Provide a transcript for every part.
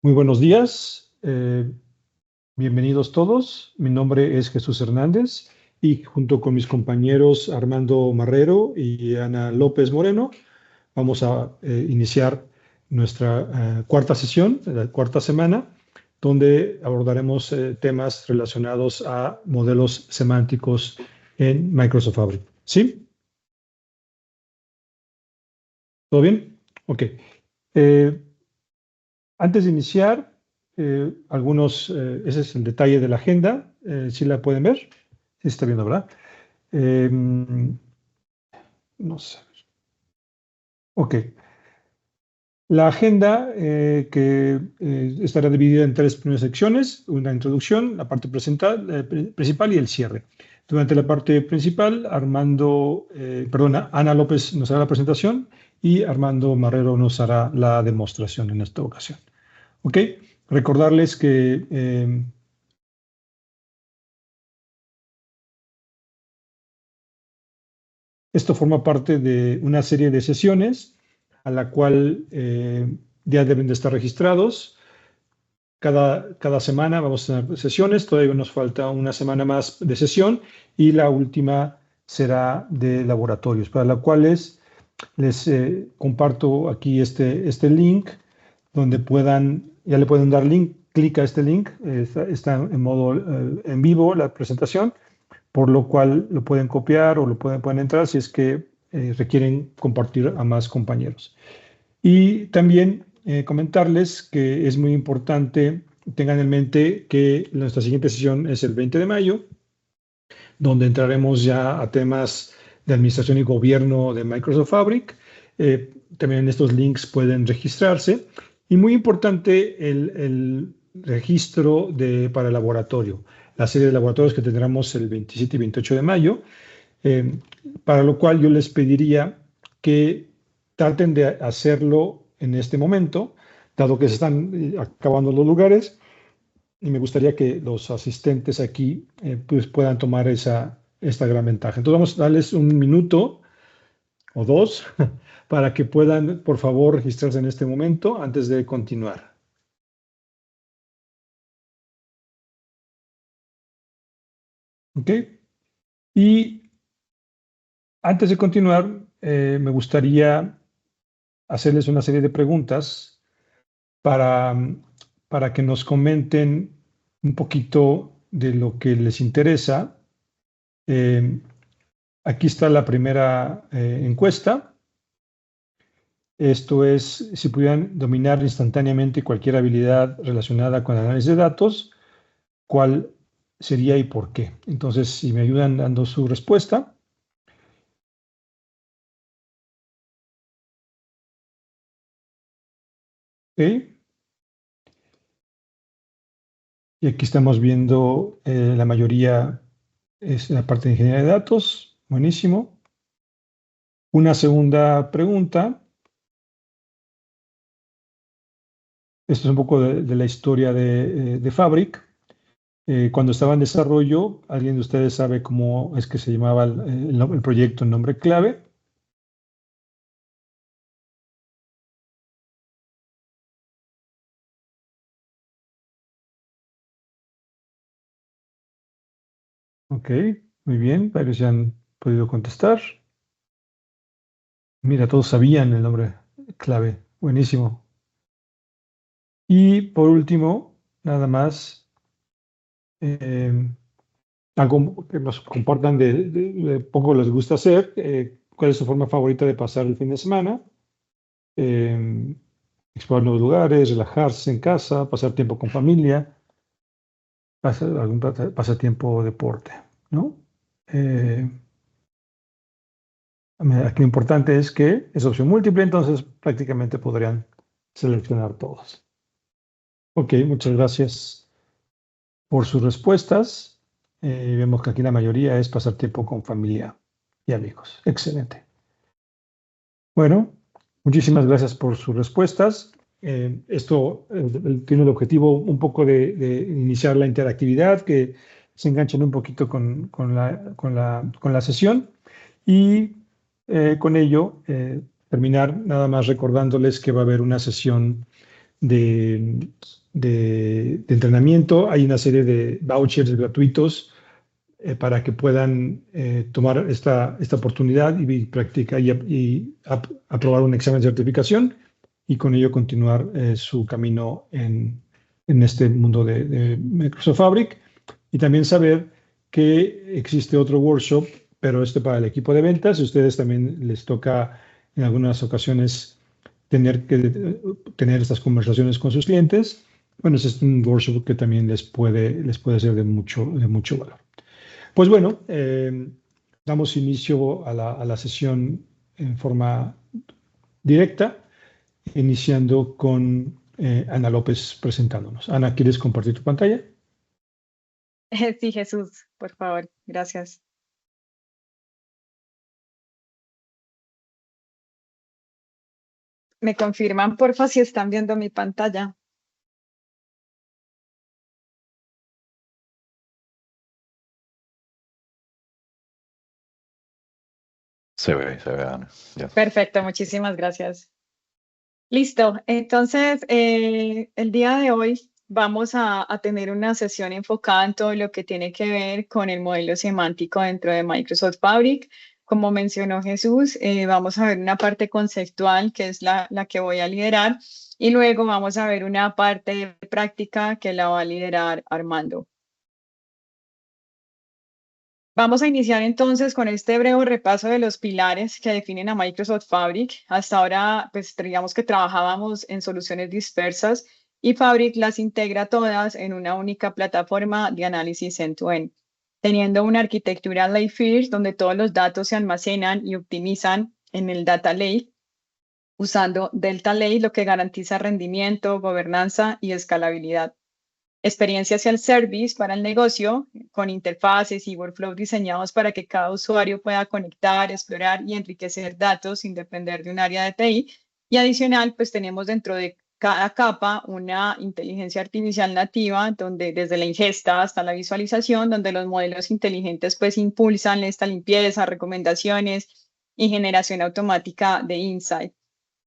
Muy buenos días, bienvenidos todos. Mi nombre es Jesús Hernández y junto con mis compañeros Armando Marrero y Ana López Moreno vamos a iniciar nuestra cuarta sesión, la cuarta semana, donde abordaremos temas relacionados a modelos semánticos en Microsoft Fabric. ¿Sí? ¿Todo bien? Ok. Eh, Antes de iniciar, ese es el detalle de la agenda. ¿Sí la pueden ver? Sí, se está viendo, ¿verdad? Eh, no sé. Ok. La agenda que estará dividida en tres primeras secciones: una introducción, la parte principal y el cierre. Durante la parte principal, Ana López nos hará la presentación y Armando Marrero nos hará la demostración en esta ocasión. Ok. Recordarles que esto forma parte de una serie de sesiones a la cual ya deben de estar registrados. Cada semana vamos a tener sesiones, todavía nos falta una semana más de sesión y la última será de laboratorios, para la cual les comparto aquí este link donde ya le pueden dar clic a este link, está en modo en vivo la presentación, por lo cual lo pueden copiar o pueden entrar si es que requieren compartir a más compañeros. Y también comentarles que es muy importante, tengan en mente que nuestra siguiente sesión es el 20 de mayo, donde entraremos ya a temas de administración y gobierno de Microsoft Fabric. También en estos links pueden registrarse. Y muy importante el registro para el laboratorio, la serie de laboratorios que tendremos el 27 y 28 de mayo, para lo cual yo les pediría que traten de hacerlo en este momento, dado que se están acabando los lugares, y me gustaría que los asistentes aquí pues puedan tomar esta gran ventaja. Entonces vamos a darles un minuto o dos para que puedan, por favor, registrarse en este momento antes de continuar. ¿Ok? Y antes de continuar, me gustaría hacerles una serie de preguntas para, para que nos comenten un poquito de lo que les interesa. Aquí está la primera encuesta. Esto es, si pudieran dominar instantáneamente cualquier habilidad relacionada con el análisis de datos, ¿cuál sería y por qué? Entonces, si me ayudan dando su respuesta. ¿Ok? Y aquí estamos viendo la mayoría es la parte de ingeniería de datos. Buenísimo. Una segunda pregunta. Esto es un poco de la historia de Fabric. Cuando estaba en desarrollo, ¿alguien de ustedes sabe cómo es que se llamaba el proyecto en nombre clave? Ok, muy bien, varios ya han podido contestar. Mira, todos sabían el nombre clave. Buenísimo. Y por último, nada más, eh, algo que nos compartan de poco les gusta hacer. ¿Cuál es su forma favorita de pasar el fin de semana? Eh, Explorar nuevos lugares, relajarse en casa, pasar tiempo con familia, algún pasatiempo o deporte, ¿no? Eh, Aquí lo importante es que es opción múltiple, entonces prácticamente podrían seleccionar todos. Ok, muchas gracias por sus respuestas. Vemos que aquí la mayoría es pasar tiempo con familia y amigos. Excelente. Bueno, muchísimas gracias por sus respuestas. Esto tiene el objetivo un poco de iniciar la interactividad, que se enganchen un poquito con la sesión y con ello terminar nada más recordándoles que va a haber una sesión de, de entrenamiento. Hay una serie de vouchers gratuitos para que puedan tomar esta oportunidad y practicar y aprobar un examen de certificación y con ello continuar su camino en este mundo de Microsoft Fabric. Y también saber que existe otro workshop, pero este para el equipo de ventas. Ustedes también les toca en algunas ocasiones tener estas conversaciones con sus clientes. Bueno, ese es un workshop que también les puede ser de mucho valor. Pues bueno, damos inicio a la sesión en forma directa, iniciando con Ana López presentándonos. Ana, ¿quieres compartir tu pantalla? Sí, Jesús, por favor, gracias. ¿Me confirman, porfa, si están viendo mi pantalla? Se ve, Ana. Ya. Perfecto, muchísimas gracias. Listo, entonces el día de hoy vamos a tener una sesión enfocada en todo lo que tiene que ver con el modelo semántico dentro de Microsoft Fabric. Como mencionó Jesús, vamos a ver una parte conceptual que es la que voy a liderar y luego vamos a ver una parte práctica que la va a liderar Armando. Vamos a iniciar entonces con este breve repaso de los pilares que definen a Microsoft Fabric. Hasta ahora, pues digamos que trabajábamos en soluciones dispersas y Fabric las integra todas en una única plataforma de análisis end-to-end, teniendo una arquitectura lake first donde todos los datos se almacenan y optimizan en el data lake, usando Delta Lake, lo que garantiza rendimiento, gobernanza y escalabilidad. Experiencia self-service para el negocio, con interfaces y workflows diseñados para que cada usuario pueda conectar, explorar y enriquecer datos sin depender de un área de TI. Y adicional, pues tenemos dentro de cada capa una inteligencia artificial nativa, donde desde la ingesta hasta la visualización, donde los modelos inteligentes pues impulsan esta limpieza, recomendaciones y generación automática de insight.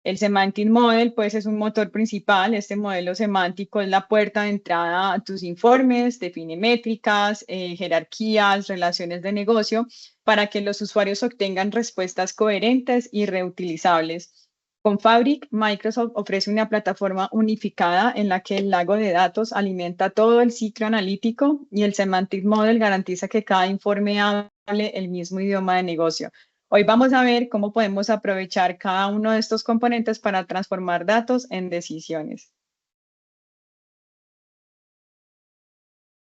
El Semantic Model, pues, es un motor principal. Este modelo semántico es la puerta de entrada a tus informes, define métricas, jerarquías, relaciones de negocio, para que los usuarios obtengan respuestas coherentes y reutilizables. Con Fabric, Microsoft ofrece una plataforma unificada en la que el lago de datos alimenta todo el ciclo analítico y el Semantic Model garantiza que cada informe hable el mismo idioma de negocio. Hoy vamos a ver cómo podemos aprovechar cada uno de estos componentes para transformar datos en decisiones.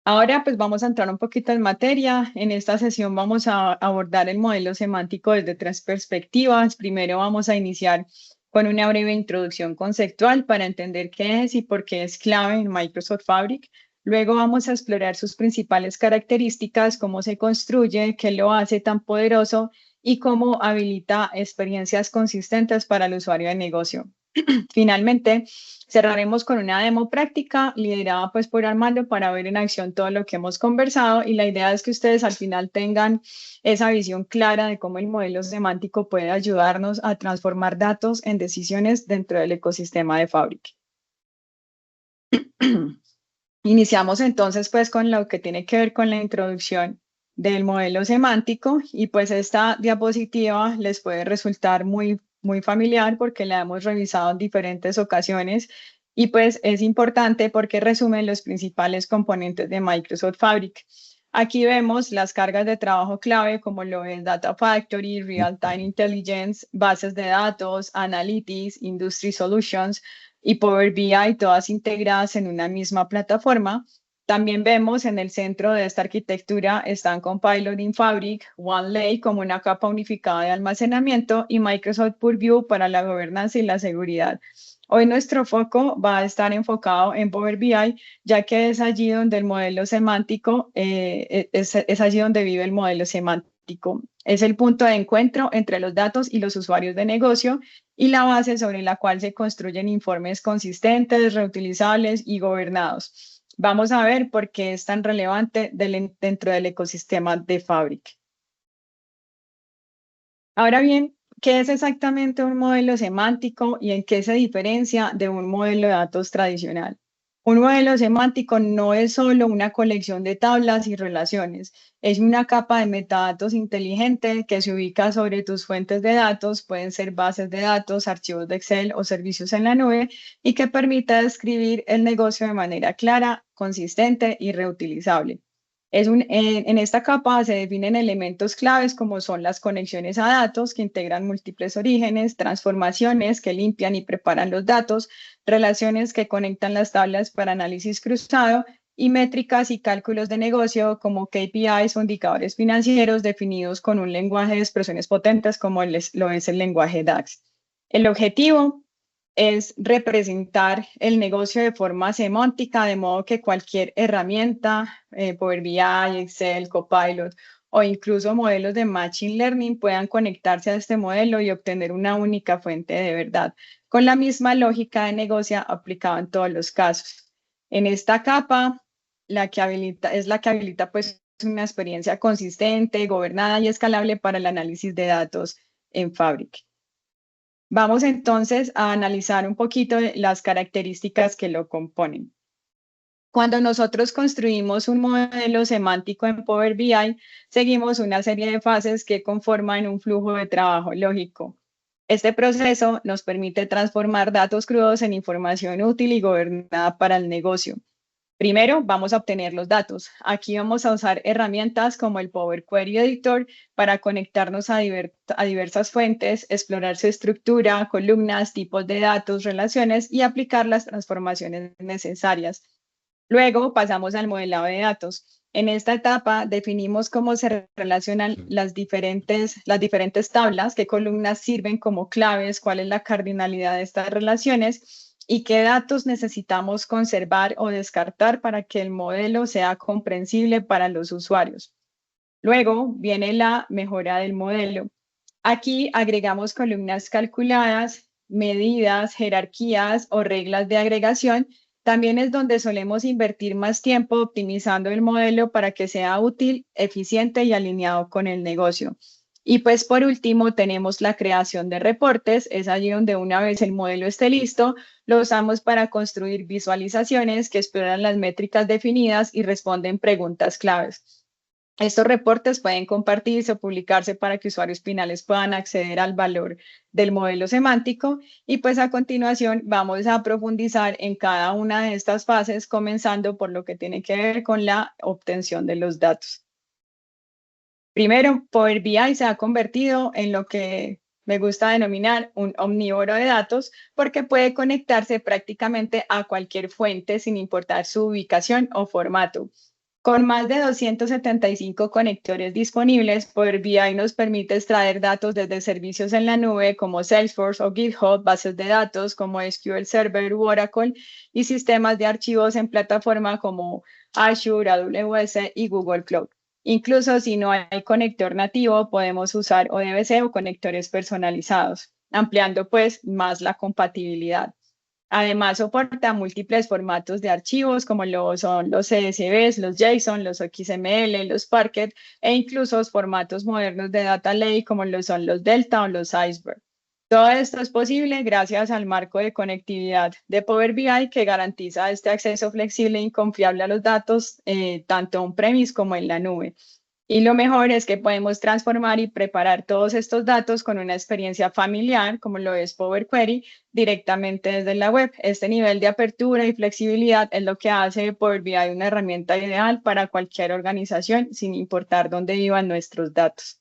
Ahora pues vamos a entrar un poquito en materia. En esta sesión vamos a abordar el modelo semántico desde tres perspectivas. Primero vamos a iniciar con una breve introducción conceptual para entender qué es y por qué es clave en Microsoft Fabric. Luego vamos a explorar sus principales características, cómo se construye, qué lo hace tan poderoso y cómo habilita experiencias consistentes para el usuario de negocio. Finalmente, cerraremos con una demo práctica liderada pues por Armando para ver en acción todo lo que hemos conversado y la idea es que ustedes al final tengan esa visión clara de cómo el modelo semántico puede ayudarnos a transformar datos en decisiones dentro del ecosistema de Fabric. Iniciamos entonces pues con lo que tiene que ver con la introducción del modelo semántico y pues esta diapositiva les puede resultar muy familiar porque la hemos revisado en diferentes ocasiones y pues es importante porque resume los principales componentes de Microsoft Fabric. Aquí vemos las cargas de trabajo clave como lo es Data Factory, Real Time Intelligence, bases de datos, Analytics, Industry Solutions y Power BI, todas integradas en una misma plataforma. También vemos en el centro de esta arquitectura están Copilot in Fabric, OneLake como una capa unificada de almacenamiento y Microsoft Purview para la gobernanza y la seguridad. Hoy nuestro foco va a estar enfocado en Power BI, ya que es allí donde el modelo semántico, es allí donde vive el modelo semántico. Es el punto de encuentro entre los datos y los usuarios de negocio y la base sobre la cual se construyen informes consistentes, reutilizables y gobernados. Vamos a ver por qué es tan relevante dentro del ecosistema de Fabric. Ahora bien, ¿qué es exactamente un modelo semántico y en qué se diferencia de un modelo de datos tradicional? Un modelo semántico no es solo una colección de tablas y relaciones, es una capa de metadatos inteligente que se ubica sobre tus fuentes de datos, pueden ser bases de datos, archivos de Excel o servicios en la nube, y que permite describir el negocio de manera clara, consistente y reutilizable. En esta capa se definen elementos claves como son las conexiones a datos que integran múltiples orígenes, transformaciones que limpian y preparan los datos, relaciones que conectan las tablas para análisis cruzado y métricas y cálculos de negocio como KPIs o indicadores financieros definidos con un lenguaje de expresiones potentes como lo es el lenguaje DAX. El objetivo es representar el negocio de forma semántica, de modo que cualquier herramienta, Power BI, Excel, Copilot o incluso modelos de Machine Learning puedan conectarse a este modelo y obtener una única fuente de verdad, con la misma lógica de negocio aplicada en todos los casos. En esta capa, es la que habilita pues una experiencia consistente, gobernada y escalable para el análisis de datos en Fabric. Vamos entonces a analizar un poquito las características que lo componen. Cuando nosotros construimos un modelo semántico en Power BI, seguimos una serie de fases que conforman un flujo de trabajo lógico. Este proceso nos permite transformar datos crudos en información útil y gobernada para el negocio. Primero, vamos a obtener los datos. Aquí vamos a usar herramientas como el Power Query Editor para conectarnos a diversas fuentes, explorar su estructura, columnas, tipos de datos, relaciones y aplicar las transformaciones necesarias. Luego pasamos al modelado de datos. En esta etapa definimos cómo se relacionan las diferentes tablas, qué columnas sirven como claves, cuál es la cardinalidad de estas relaciones y qué datos necesitamos conservar o descartar para que el modelo sea comprensible para los usuarios. Luego viene la mejora del modelo. Aquí agregamos columnas calculadas, medidas, jerarquías o reglas de agregación. También es donde solemos invertir más tiempo optimizando el modelo para que sea útil, eficiente y alineado con el negocio. Y pues por último tenemos la creación de reportes, es allí donde una vez el modelo esté listo, lo usamos para construir visualizaciones que exploran las métricas definidas y responden preguntas claves. Estos reportes pueden compartirse o publicarse para que usuarios finales puedan acceder al valor del modelo semántico y pues a continuación vamos a profundizar en cada una de estas fases, comenzando por lo que tiene que ver con la obtención de los datos. Primero, Power BI se ha convertido en lo que me gusta denominar un omnívoro de datos porque puede conectarse prácticamente a cualquier fuente sin importar su ubicación o formato. Con más de 275 conectores disponibles, Power BI nos permite extraer datos desde servicios en la nube como Salesforce o GitHub, bases de datos como SQL Server u Oracle y sistemas de archivos en plataforma como Azure, AWS y Google Cloud. Incluso si no hay conector nativo, podemos usar ODBC o conectores personalizados, ampliando pues más la compatibilidad. Además, soporta múltiples formatos de archivos como lo son los CSVs, los JSON, los XML, los Parquet e incluso formatos modernos de Data Lake como lo son los Delta o los Iceberg. Todo esto es posible gracias al marco de conectividad de Power BI que garantiza este acceso flexible y confiable a los datos, tanto on-premise como en la nube. Y lo mejor es que podemos transformar y preparar todos estos datos con una experiencia familiar, como lo es Power Query, directamente desde la web. Este nivel de apertura y flexibilidad es lo que hace de Power BI una herramienta ideal para cualquier organización, sin importar dónde vivan nuestros datos.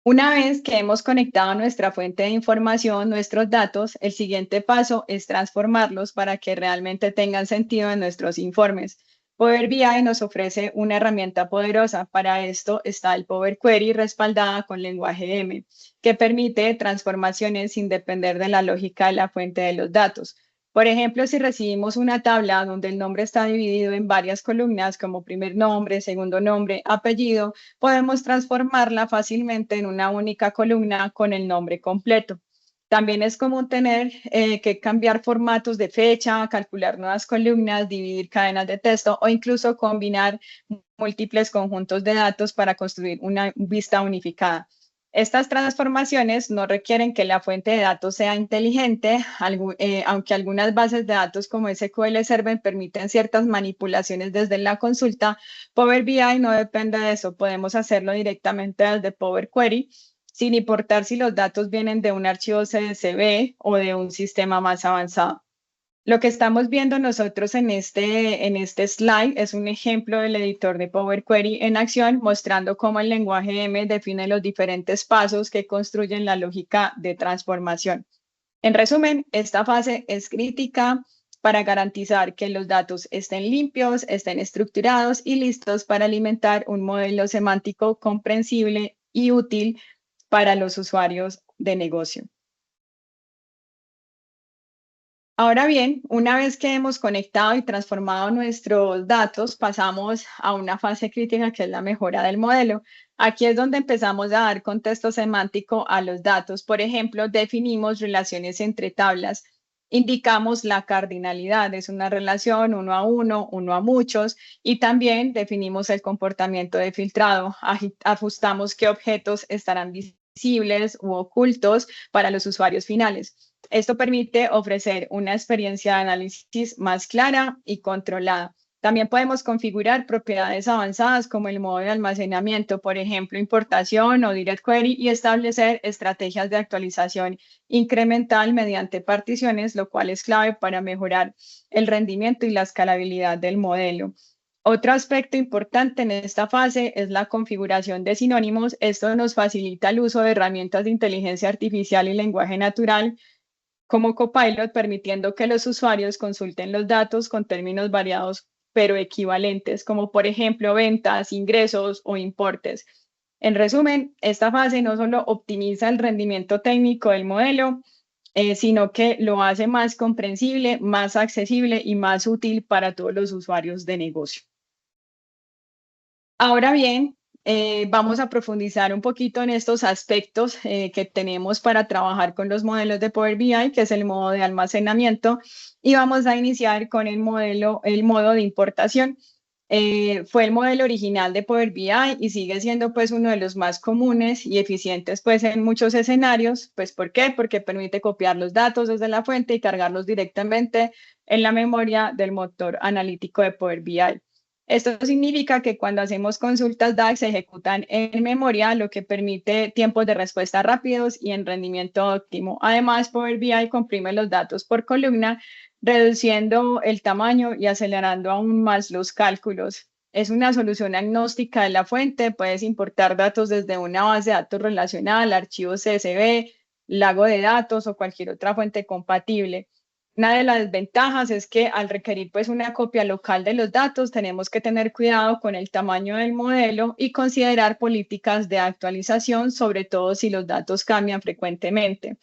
Una vez que hemos conectado nuestra fuente de información, nuestros datos, el siguiente paso es transformarlos para que realmente tengan sentido en nuestros informes. Power BI nos ofrece una herramienta poderosa. Para esto está el Power Query respaldada con lenguaje M, que permite transformaciones sin depender de la lógica de la fuente de los datos. Por ejemplo, si recibimos una tabla donde el nombre está dividido en varias columnas como primer nombre, segundo nombre, apellido, podemos transformarla fácilmente en una única columna con el nombre completo. También es común tener que cambiar formatos de fecha, calcular nuevas columnas, dividir cadenas de texto o incluso combinar múltiples conjuntos de datos para construir una vista unificada. Estas transformaciones no requieren que la fuente de datos sea inteligente, aunque algunas bases de datos como SQL Server permiten ciertas manipulaciones desde la consulta. Power BI no depende de eso, podemos hacerlo directamente desde Power Query, sin importar si los datos vienen de un archivo CSV o de un sistema más avanzado. Lo que estamos viendo nosotros en este slide es un ejemplo del editor de Power Query en acción, mostrando cómo el lenguaje M define los diferentes pasos que construyen la lógica de transformación. En resumen, esta fase es crítica para garantizar que los datos estén limpios, estén estructurados y listos para alimentar un modelo semántico comprensible y útil para los usuarios de negocio. Ahora bien, una vez que hemos conectado y transformado nuestros datos, pasamos a una fase crítica que es la mejora del modelo. Aquí es donde empezamos a dar contexto semántico a los datos. Por ejemplo, definimos relaciones entre tablas. Indicamos la cardinalidad, es una relación uno a uno, uno a muchos, y también definimos el comportamiento de filtrado. Ajustamos qué objetos estarán visibles u ocultos para los usuarios finales. Esto permite ofrecer una experiencia de análisis más clara y controlada. También podemos configurar propiedades avanzadas como el modo de almacenamiento, por ejemplo, importación o direct query, y establecer estrategias de actualización incremental mediante particiones, lo cual es clave para mejorar el rendimiento y la escalabilidad del modelo. Otro aspecto importante en esta fase es la configuración de sinónimos. Esto nos facilita el uso de herramientas de inteligencia artificial y lenguaje natural como Copilot, permitiendo que los usuarios consulten los datos con términos variados pero equivalentes, como por ejemplo ventas, ingresos o importes. En resumen, esta fase no solo optimiza el rendimiento técnico del modelo, sino que lo hace más comprensible, más accesible y más útil para todos los usuarios de negocio. Ahora bien, vamos a profundizar un poquito en estos aspectos que tenemos para trabajar con los modelos de Power BI, que es el modo de almacenamiento, y vamos a iniciar con el modo de importación. Fue el modelo original de Power BI y sigue siendo pues uno de los más comunes y eficientes pues en muchos escenarios. Pues ¿por qué? Porque permite copiar los datos desde la fuente y cargarlos directamente en la memoria del motor analítico de Power BI. Esto significa que cuando hacemos consultas DAX se ejecutan en memoria, lo que permite tiempos de respuesta rápidos y en rendimiento óptimo. Además, Power BI comprime los datos por columna, reduciendo el tamaño y acelerando aún más los cálculos. Es una solución agnóstica de la fuente. Puedes importar datos desde una base de datos relacional, archivos CSV, lago de datos o cualquier otra fuente compatible. Una de las desventajas es que al requerir pues una copia local de los datos, tenemos que tener cuidado con el tamaño del modelo y considerar políticas de actualización, sobre todo si los datos cambian frecuentemente.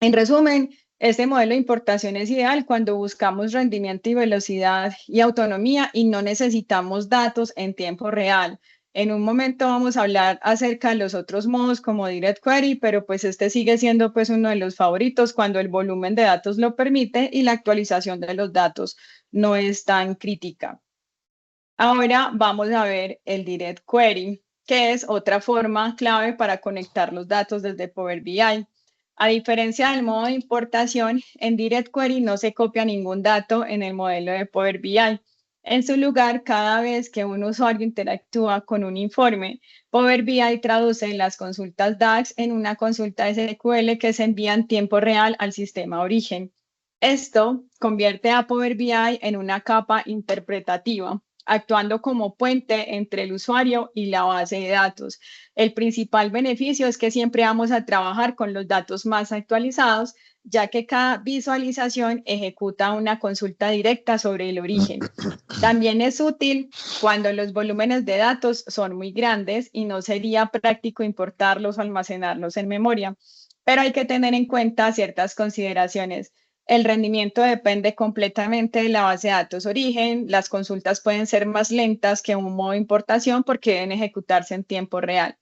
En resumen, este modelo de importación es ideal cuando buscamos rendimiento y velocidad y autonomía y no necesitamos datos en tiempo real. En un momento vamos a hablar acerca de los otros modos como Direct Query, pero pues este sigue siendo pues uno de los favoritos cuando el volumen de datos lo permite y la actualización de los datos no es tan crítica. Ahora vamos a ver el Direct Query, que es otra forma clave para conectar los datos desde Power BI. A diferencia del modo de importación, en Direct Query no se copia ningún dato en el modelo de Power BI. En su lugar, cada vez que un usuario interactúa con un informe, Power BI traduce las consultas DAX en una consulta SQL que se envía en tiempo real al sistema origen. Esto convierte a Power BI en una capa interpretativa, actuando como puente entre el usuario y la base de datos. El principal beneficio es que siempre vamos a trabajar con los datos más actualizados, ya que cada visualización ejecuta una consulta directa sobre el origen. También es útil cuando los volúmenes de datos son muy grandes y no sería práctico importarlos o almacenarlos en memoria, pero hay que tener en cuenta ciertas consideraciones. El rendimiento depende completamente de la base de datos origen. Las consultas pueden ser más lentas que un modo de importación porque deben ejecutarse en tiempo real.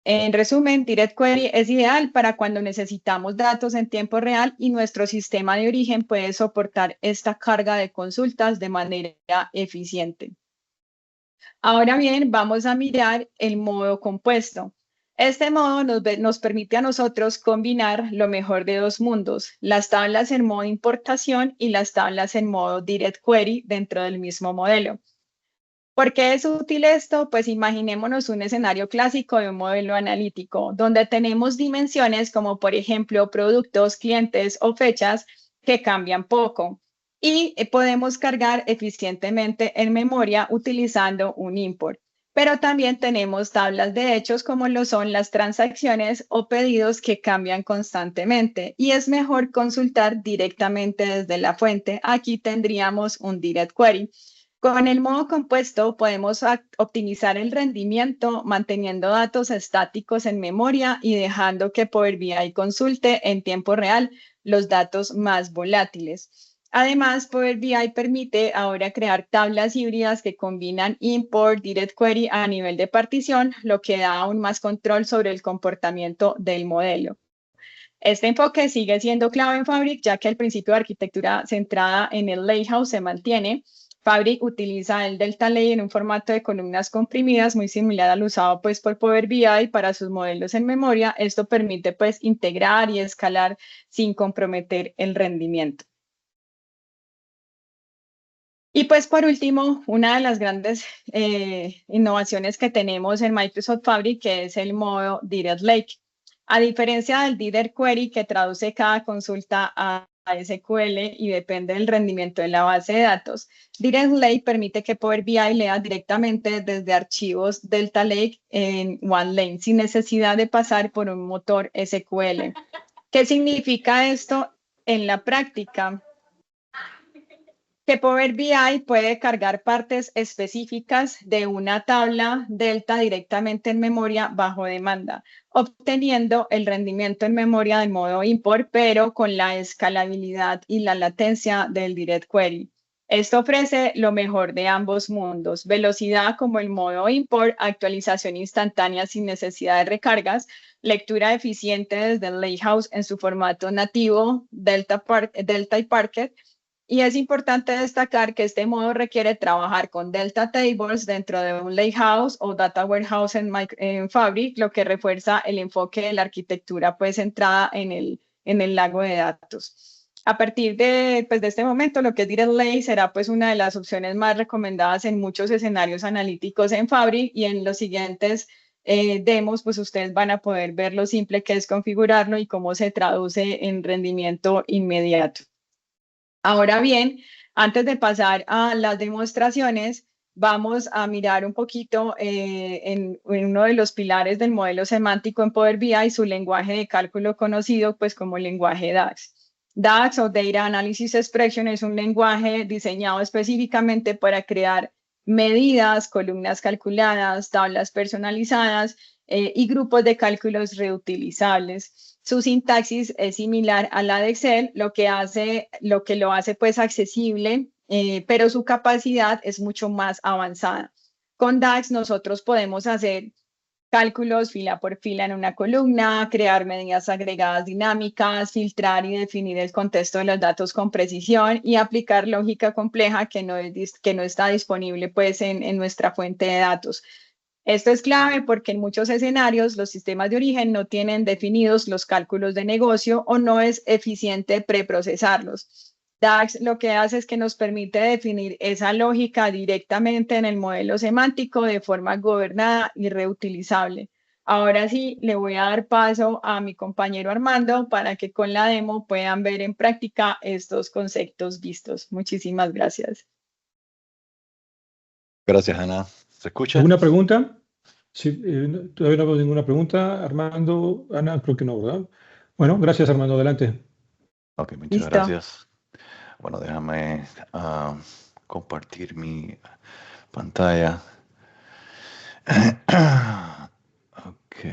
En resumen, Direct Query es ideal para cuando necesitamos datos en tiempo real y nuestro sistema de origen puede soportar esta carga de consultas de manera eficiente. Ahora bien, vamos a mirar el modo compuesto. Este modo nos permite a nosotros combinar lo mejor de dos mundos, las tablas en modo importación y las tablas en modo direct query dentro del mismo modelo. ¿Por qué es útil esto? Pues imaginémonos un escenario clásico de un modelo analítico, donde tenemos dimensiones como por ejemplo productos, clientes o fechas que cambian poco y podemos cargar eficientemente en memoria utilizando un import. Pero también tenemos tablas de hechos como lo son las transacciones o pedidos que cambian constantemente y es mejor consultar directamente desde la fuente. Aquí tendríamos un direct query. Con el modo compuesto podemos optimizar el rendimiento manteniendo datos estáticos en memoria y dejando que Power BI consulte en tiempo real los datos más volátiles. Además, Power BI permite ahora crear tablas híbridas que combinan import, direct query a nivel de partición, lo que da aún más control sobre el comportamiento del modelo. Este enfoque sigue siendo clave en Fabric, ya que el principio de arquitectura centrada en el lakehouse se mantiene. Fabric utiliza el Delta Lake en un formato de columnas comprimidas muy similar al usado pues, por Power BI para sus modelos en memoria. Esto permite pues, integrar y escalar sin comprometer el rendimiento. Y pues por último, una de las grandes innovaciones que tenemos en Microsoft Fabric, que es el modo Direct Lake. A diferencia del Direct Query, que traduce cada consulta a SQL y depende del rendimiento de la base de datos, Direct Lake permite que Power BI lea directamente desde archivos Delta Lake en OneLane, sin necesidad de pasar por un motor SQL. ¿Qué significa esto en la práctica? Que Power BI puede cargar partes específicas de una tabla Delta directamente en memoria bajo demanda, obteniendo el rendimiento en memoria de modo import, pero con la escalabilidad y la latencia del Direct Query. Esto ofrece lo mejor de ambos mundos, velocidad como el modo import, actualización instantánea sin necesidad de recargas, lectura eficiente desde el Lakehouse en su formato nativo, Delta y Parquet. Y es importante destacar que este modo requiere trabajar con Delta Tables dentro de un Lakehouse o Data Warehouse en Fabric, lo que refuerza el enfoque de la arquitectura pues centrada en el lago de datos. A partir de este momento, lo que es Direct Lake será pues una de las opciones más recomendadas en muchos escenarios analíticos en Fabric y en los siguientes demos, pues ustedes van a poder ver lo simple que es configurarlo y cómo se traduce en rendimiento inmediato. Ahora bien, antes de pasar a las demostraciones, vamos a mirar un poquito en uno de los pilares del modelo semántico en Power BI, su lenguaje de cálculo conocido pues como lenguaje DAX. DAX o Data Analysis Expression es un lenguaje diseñado específicamente para crear medidas, columnas calculadas, tablas personalizadas y grupos de cálculos reutilizables. Su sintaxis es similar a la de Excel, lo que lo hace pues accesible, pero su capacidad es mucho más avanzada. Con DAX nosotros podemos hacer cálculos fila por fila en una columna, crear medidas agregadas dinámicas, filtrar y definir el contexto de los datos con precisión y aplicar lógica compleja que no está disponible pues en nuestra fuente de datos. Esto es clave porque en muchos escenarios los sistemas de origen no tienen definidos los cálculos de negocio o no es eficiente preprocesarlos. DAX lo que hace es que nos permite definir esa lógica directamente en el modelo semántico de forma gobernada y reutilizable. Ahora sí, le voy a dar paso a mi compañero Armando para que con la demo puedan ver en práctica estos conceptos vistos. Muchísimas gracias. Gracias, Ana. ¿Se escucha? ¿Alguna pregunta? Sí, todavía no veo ninguna pregunta. Armando, Ana, creo que no, ¿verdad? Bueno, gracias, Armando. Adelante. Ok, muchas Listo. gracias. Bueno, déjame compartir mi pantalla. Ok.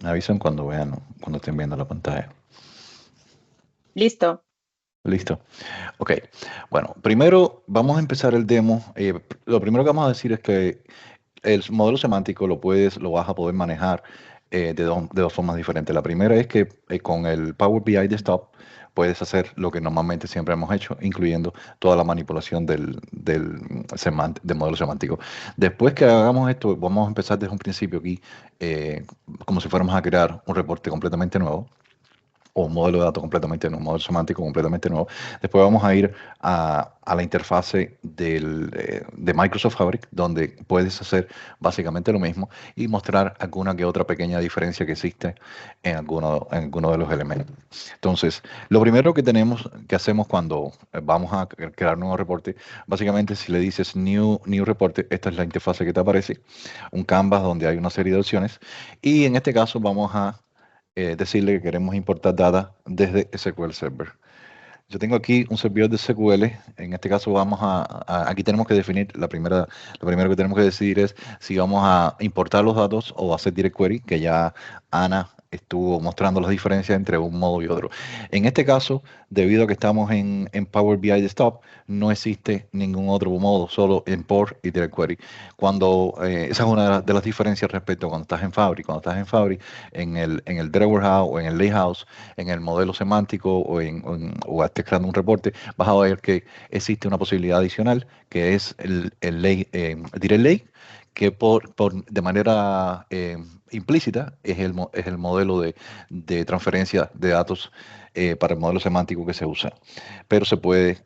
Me avisan cuando cuando estén viendo la pantalla. Listo. Listo. Ok. Bueno, primero vamos a empezar el demo. Lo primero que vamos a decir es que el modelo semántico lo vas a poder manejar de dos formas diferentes. La primera es que con el Power BI Desktop puedes hacer lo que normalmente siempre hemos hecho, incluyendo toda la manipulación del modelo semántico. Después que hagamos esto, vamos a empezar desde un principio aquí, como si fuéramos a crear un reporte completamente nuevo, o un modelo de datos completamente nuevo, un modelo semántico completamente nuevo. Después vamos a ir a la interfase de Microsoft Fabric, donde puedes hacer básicamente lo mismo y mostrar alguna que otra pequeña diferencia que existe en alguno de los elementos. Entonces, lo primero que hacemos cuando vamos a crear un nuevo reporte, básicamente si le dices New Reporte, esta es la interfase que te aparece, un canvas donde hay una serie de opciones, y en este caso vamos a decirle que queremos importar data desde SQL Server. Yo tengo aquí un servidor de SQL. En este caso aquí tenemos que definir lo primero que tenemos que decidir es si vamos a importar los datos o hacer direct query, que ya Ana estuvo mostrando las diferencias entre un modo y otro. En este caso, debido a que estamos en Power BI Desktop, no existe ningún otro modo, solo import y direct query. Esa es una de las diferencias respecto a cuando estás en Fabric. Cuando estás en Fabric, en el Data Warehouse o en el Lakehouse, en el modelo semántico o estés creando un reporte, vas a ver que existe una posibilidad adicional, que es el Direct Lake, que de manera implícita es el modelo de transferencia de datos para el modelo semántico que se usa, pero se puede,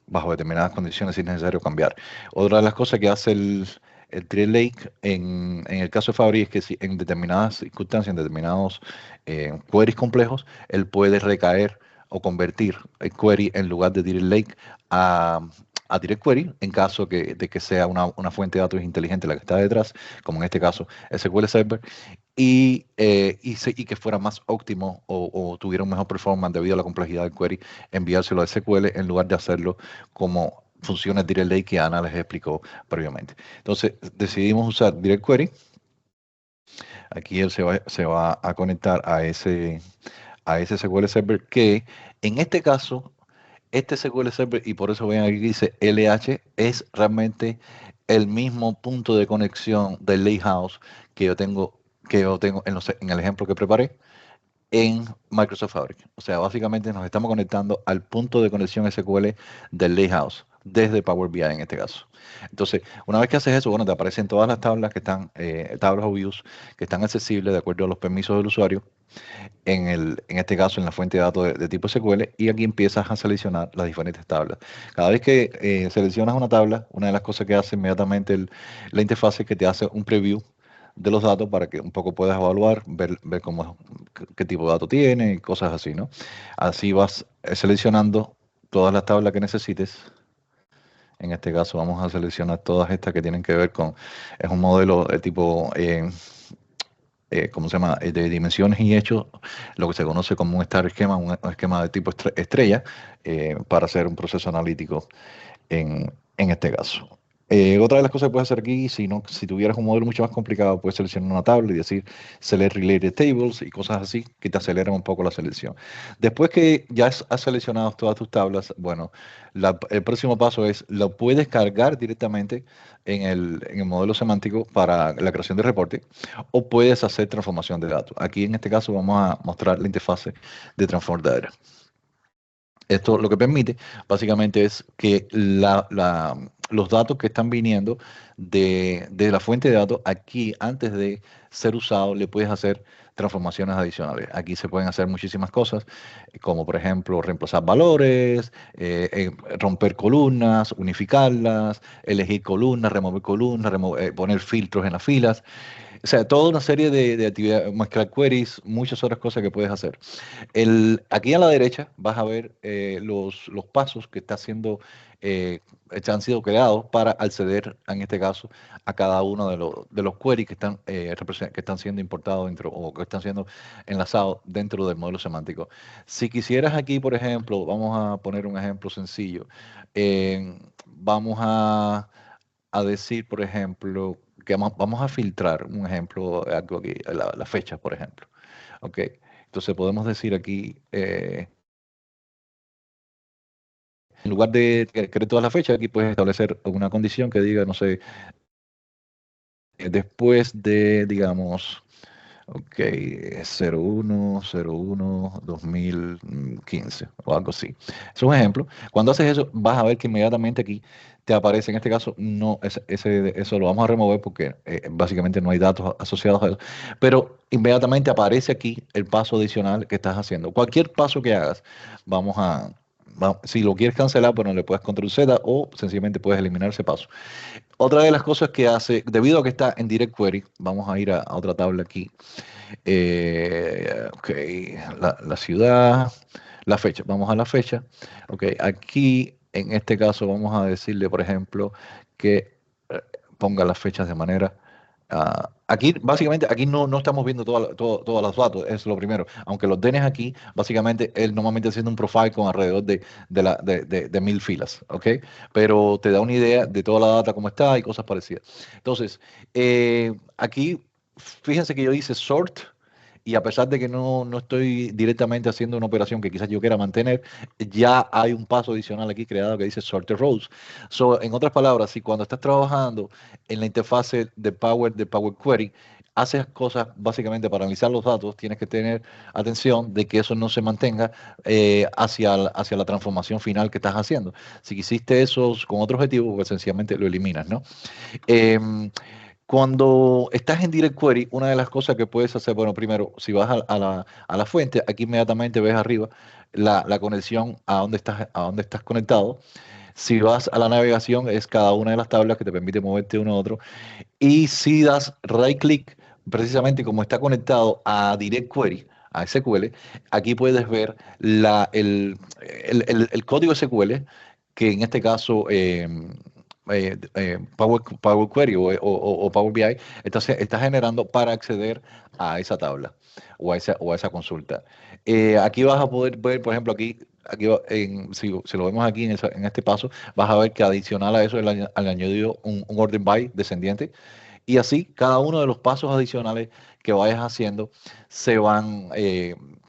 bajo determinadas condiciones, si es necesario, cambiar. Otra de las cosas que hace el Direct Lake en el caso de Fabric es que si en determinadas circunstancias, en determinados queries complejos, él puede recaer o convertir el query en lugar de Direct Lake a Direct Query en caso de que sea una fuente de datos inteligente la que está detrás, como en este caso SQL Server, y que fuera más óptimo o tuviera un mejor performance debido a la complejidad del query, enviárselo a SQL en lugar de hacerlo como funciones Direct Lake que Ana les explicó previamente. Entonces decidimos usar Direct Query. Aquí él se va a conectar a ese SQL Server que en este caso, este SQL Server, y por eso ven aquí que dice LH, es realmente el mismo punto de conexión del Lakehouse que yo tengo en el ejemplo que preparé en Microsoft Fabric. O sea, básicamente nos estamos conectando al punto de conexión SQL del Lakehouse desde Power BI en este caso. Entonces, una vez que haces eso, bueno, te aparecen todas las tablas que están, tablas o views que están accesibles de acuerdo a los permisos del usuario, en este caso en la fuente de datos de tipo SQL, y aquí empiezas a seleccionar las diferentes tablas. Cada vez que seleccionas una tabla, una de las cosas que hace inmediatamente la interfaz es que te hace un preview de los datos para que un poco puedas evaluar, ver qué tipo de datos tiene y cosas así, ¿no? Así vas seleccionando todas las tablas que necesites. En este caso vamos a seleccionar todas estas que tienen que ver es un modelo de tipo, ¿cómo se llama? De dimensiones y hechos, lo que se conoce como un star esquema, un esquema de tipo estrella, para hacer un proceso analítico en este caso. Otra de las cosas que puedes hacer aquí, si tuvieras un modelo mucho más complicado, puedes seleccionar una tabla y decir Select Related Tables y cosas así que te aceleran un poco la selección. Después que ya has seleccionado todas tus tablas, bueno, el próximo paso es, lo puedes cargar directamente en el modelo semántico para la creación de reporte, o puedes hacer transformación de datos. Aquí en este caso vamos a mostrar la interfase de Transform Data. Esto lo que permite básicamente es que los datos que están viniendo de la fuente de datos, aquí antes de ser usado le puedes hacer transformaciones adicionales. Aquí se pueden hacer muchísimas cosas, como por ejemplo reemplazar valores, romper columnas, unificarlas, elegir columnas, remover columnas, poner filtros en las filas. O sea, toda una serie de actividades, mezclar queries, muchas otras cosas que puedes hacer. Aquí a la derecha vas a ver los pasos que han sido creados para acceder, en este caso, a cada uno de los queries que están siendo importados dentro o que están siendo enlazados dentro del modelo semántico. Si quisieras aquí, por ejemplo, vamos a poner un ejemplo sencillo. Vamos a decir, por ejemplo, que vamos a filtrar un ejemplo, algo aquí, la fecha, por ejemplo. Ok, entonces podemos decir aquí, en lugar de querer todas las fechas, aquí puedes establecer una condición que diga, no sé, después de, digamos, Ok, 01/01/2015 o algo así. Es un ejemplo. Cuando haces eso, vas a ver que inmediatamente aquí te aparece, en este caso, no, eso lo vamos a remover porque básicamente no hay datos asociados a eso, pero inmediatamente aparece aquí el paso adicional que estás haciendo. Cualquier paso que hagas, vamos a, si lo quieres cancelar, bueno, le puedes control Z o sencillamente puedes eliminar ese paso. Otra de las cosas que hace, debido a que está en Direct Query, vamos a ir a otra tabla aquí. Ok, la ciudad, la fecha. Vamos a la fecha. Ok, aquí en este caso vamos a decirle, por ejemplo, que ponga las fechas de manera. Aquí, básicamente, aquí no estamos viendo todos los datos, es lo primero. Aunque los tienes aquí, básicamente, él normalmente haciendo un profile con alrededor de 1000 filas, ¿ok? Pero te da una idea de toda la data, cómo está y cosas parecidas. Entonces, aquí, fíjense que yo hice sort y a pesar de que no estoy directamente haciendo una operación que quizás yo quiera mantener, ya hay un paso adicional aquí creado que dice sorted rows. So, en otras palabras, si cuando estás trabajando en la interfase de Power Query, haces cosas básicamente para analizar los datos, tienes que tener atención de que eso no se mantenga hacia la transformación final que estás haciendo. Si quisiste eso con otro objetivo, pues sencillamente lo eliminas, ¿no? Em, Cuando estás en Direct Query, una de las cosas que puedes hacer, bueno, primero, si vas a la fuente, aquí inmediatamente ves arriba la conexión a dónde estás conectado. Si vas a la navegación, es cada una de las tablas que te permite moverte uno a otro. Y si das right click, precisamente como está conectado a Direct Query, a SQL, aquí puedes ver el código SQL, que en este caso Power Query o Power BI está generando para acceder a esa tabla o a esa consulta. Aquí vas a poder ver, por ejemplo, si lo vemos aquí en este paso, vas a ver que adicional a eso, él añadido un orden by descendiente y así, cada uno de los pasos adicionales que vayas haciendo se van,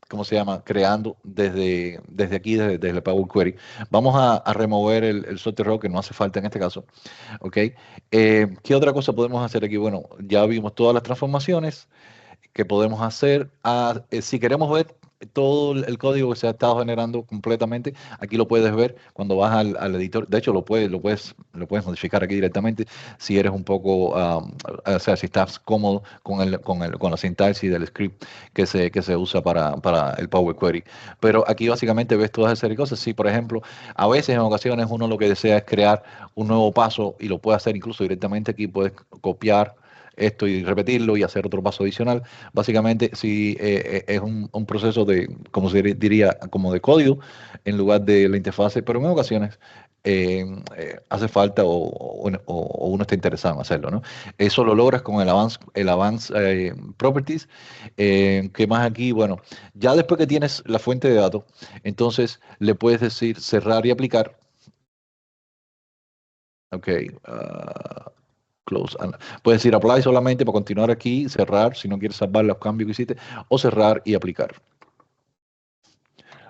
¿cómo se llama? Creando desde aquí, desde el Power Query. Vamos a remover el sorted row, que no hace falta en este caso. ¿Ok? ¿Qué otra cosa podemos hacer aquí? Bueno, ya vimos todas las transformaciones que podemos hacer. Si queremos ver todo el código que se ha estado generando completamente, aquí lo puedes ver cuando vas al editor. De hecho, lo puedes modificar aquí directamente si eres un poco, o sea, si estás cómodo con la sintaxis del script que se usa para el Power Query. Pero aquí básicamente ves todas esas cosas. Si, por ejemplo, a veces en ocasiones uno lo que desea es crear un nuevo paso y lo puede hacer incluso directamente aquí, puedes copiar esto y repetirlo y hacer otro paso adicional. Básicamente, si es un proceso como se diría, como de código en lugar de la interfase, pero en ocasiones hace falta o uno está interesado en hacerlo, ¿no? Eso lo logras con el Advanced Properties. ¿Qué más aquí? Bueno, ya después que tienes la fuente de datos, entonces le puedes decir cerrar y aplicar. Ok. Close. Puedes decir apply solamente para continuar aquí, cerrar si no quieres salvar los cambios que hiciste, o cerrar y aplicar.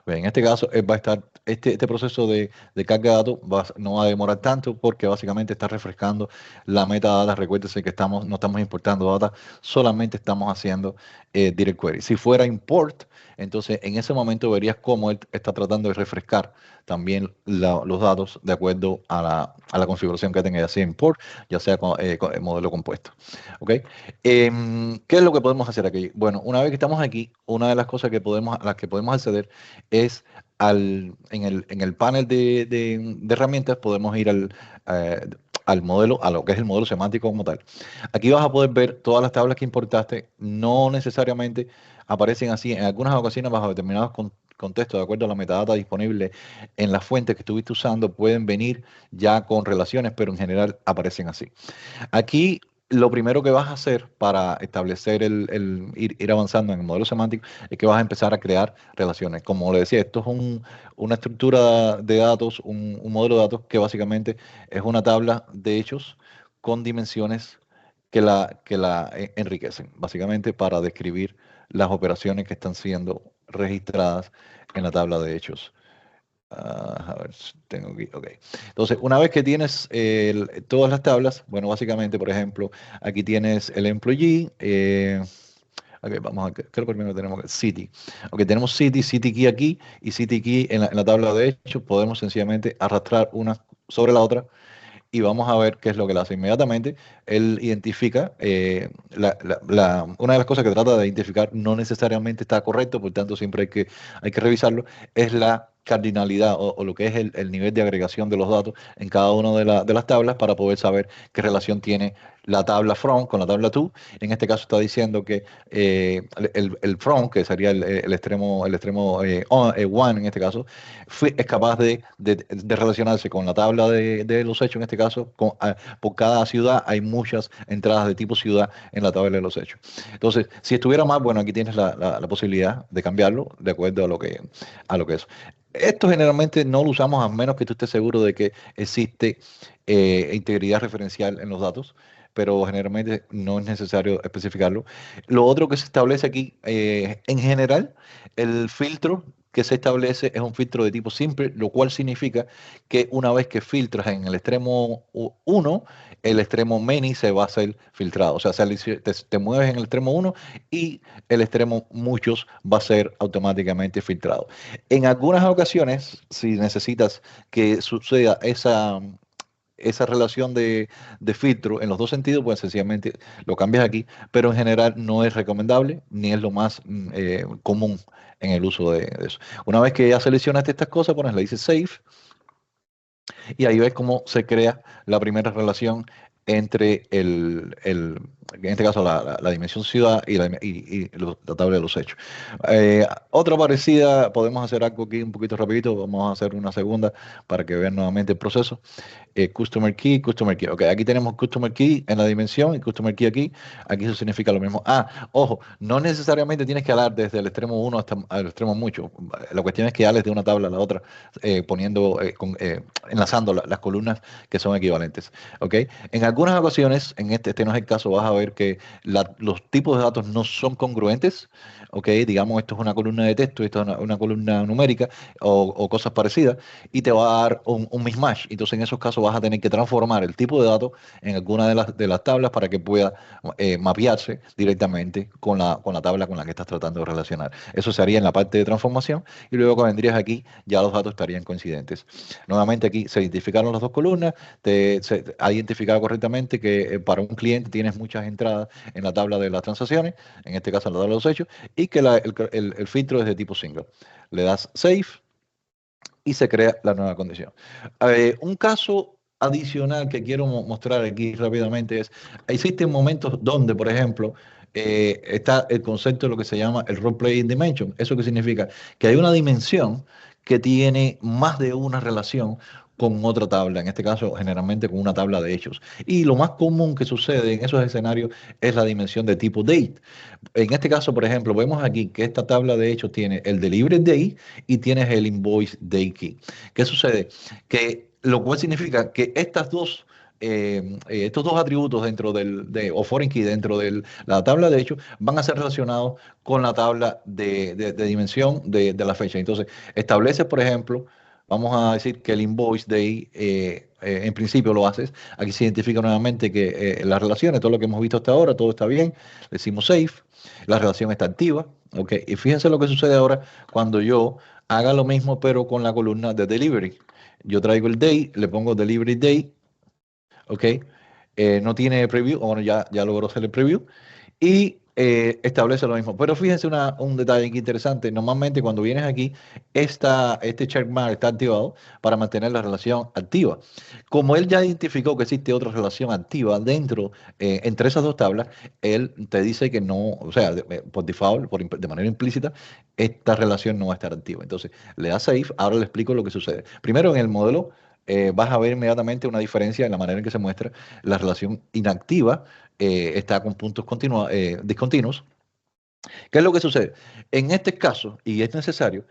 En este caso, va a estar este proceso de carga de datos no va a demorar tanto porque básicamente está refrescando la metadata. Recuérdese que no estamos importando data, solamente estamos haciendo direct query. Si fuera import, entonces en ese momento verías cómo él está tratando de refrescar también los datos de acuerdo a la configuración que tenga, ya sea import, ya sea con el modelo compuesto. ¿Ok? ¿Qué es lo que podemos hacer aquí? Bueno, una vez que estamos aquí, una de las cosas a las que podemos acceder es en el panel de herramientas, podemos ir al modelo, a lo que es el modelo semántico como tal. Aquí vas a poder ver todas las tablas que importaste, no necesariamente aparecen así, en algunas ocasiones bajo determinados contextos, de acuerdo a la metadata disponible en las fuentes que estuviste usando, pueden venir ya con relaciones, pero en general aparecen así. Aquí lo primero que vas a hacer para establecer ir avanzando en el modelo semántico es que vas a empezar a crear relaciones. Como le decía, esto es una estructura de datos, un modelo de datos que básicamente es una tabla de hechos con dimensiones que la enriquecen, básicamente para describir las operaciones que están siendo registradas en la tabla de hechos. A ver, tengo aquí, ok. Entonces, una vez que tienes todas las tablas, bueno, básicamente, por ejemplo, aquí tienes el employee, Ok, vamos a ver, creo que primero tenemos City. Ok, tenemos City Key aquí y City Key en la tabla de hechos. Podemos sencillamente arrastrar una sobre la otra y vamos a ver qué es lo que le hace. Inmediatamente, él identifica, una de las cosas que trata de identificar no necesariamente está correcto, por tanto siempre hay que revisarlo, es la cardinalidad o lo que es el nivel de agregación de los datos en cada una de las tablas para poder saber qué relación tiene la tabla from con la tabla to. En este caso está diciendo que el from, que sería el extremo one en este caso, es capaz de relacionarse con la tabla de los hechos, en este caso, por cada ciudad hay muchas entradas de tipo ciudad en la tabla de los hechos. Entonces, si estuviera más, bueno, aquí tienes la posibilidad de cambiarlo de acuerdo a lo que es. Esto generalmente no lo usamos a menos que tú estés seguro de que existe integridad referencial en los datos, pero generalmente no es necesario especificarlo. Lo otro que se establece aquí, en general, el filtro que se establece es un filtro de tipo simple, lo cual significa que una vez que filtras en el extremo 1, el extremo many se va a ser filtrado. O sea, te mueves en el extremo 1 y el extremo muchos va a ser automáticamente filtrado. En algunas ocasiones, si necesitas que suceda esa relación de filtro en los dos sentidos, pues sencillamente lo cambias aquí, pero en general no es recomendable ni es lo más común en el uso de eso. Una vez que ya seleccionaste estas cosas, le dices Save y ahí ves cómo se crea la primera relación entre en este caso la dimensión ciudad y la tabla de los hechos. Otra parecida, podemos hacer algo aquí un poquito rapidito, vamos a hacer una segunda para que vean nuevamente el proceso. Customer key. Ok, aquí tenemos Customer key en la dimensión y Customer key aquí. Aquí eso significa lo mismo. Ojo, no necesariamente tienes que hablar desde el extremo 1 hasta el extremo mucho. La cuestión es que hables de una tabla a la otra, enlazando las columnas que son equivalentes. Ok, en algunas ocasiones, en este no es el caso, vas a ver que los tipos de datos no son congruentes. Ok, digamos, esto es una columna de texto, esto es una columna numérica o cosas parecidas, y te va a dar un mismatch. Entonces, en esos casos vas a tener que transformar el tipo de datos en alguna de las tablas para que pueda mapearse directamente con la tabla con la que estás tratando de relacionar. Eso se haría en la parte de transformación y luego cuando vendrías aquí ya los datos estarían coincidentes. Nuevamente aquí se identificaron las dos columnas, se ha identificado correctamente que para un cliente tienes muchas entradas en la tabla de las transacciones, en este caso en la tabla de los hechos, y que el filtro es de tipo single. Le das Save y se crea la nueva condición. Un caso adicional que quiero mostrar aquí rápidamente es, existen momentos donde, por ejemplo, está el concepto de lo que se llama el role playing dimension. ¿Eso qué significa? Que hay una dimensión que tiene más de una relación con otra tabla, en este caso generalmente con una tabla de hechos. Y lo más común que sucede en esos escenarios es la dimensión de tipo date. En este caso, por ejemplo, vemos aquí que esta tabla de hechos tiene el delivery day y tienes el invoice day key. ¿Qué sucede? Que lo cual significa que estos dos atributos dentro o foreign key dentro de la tabla de hechos van a ser relacionados con la tabla de dimensión de la fecha. Entonces, estableces, por ejemplo, vamos a decir que el invoice day en principio lo haces. Aquí se identifica nuevamente que las relaciones, todo lo que hemos visto hasta ahora, todo está bien. Le decimos save, la relación está activa. ¿Ok? Y fíjense lo que sucede ahora cuando yo haga lo mismo, pero con la columna de delivery. Yo traigo el day, le pongo delivery day. ¿Ok? No tiene preview, bueno, ya logró hacer el preview. Y establece lo mismo. Pero fíjense un detalle aquí interesante. Normalmente cuando vienes aquí, este checkmark está activado para mantener la relación activa. Como él ya identificó que existe otra relación activa entre esas dos tablas, él te dice que no, o sea, por default, de manera implícita, esta relación no va a estar activa. Entonces, le da save. Ahora le explico lo que sucede. Primero, en el modelo, vas a ver inmediatamente una diferencia en la manera en que se muestra la relación inactiva. Está con puntos discontinuos. ¿Qué es lo que sucede? En este caso, y es necesario,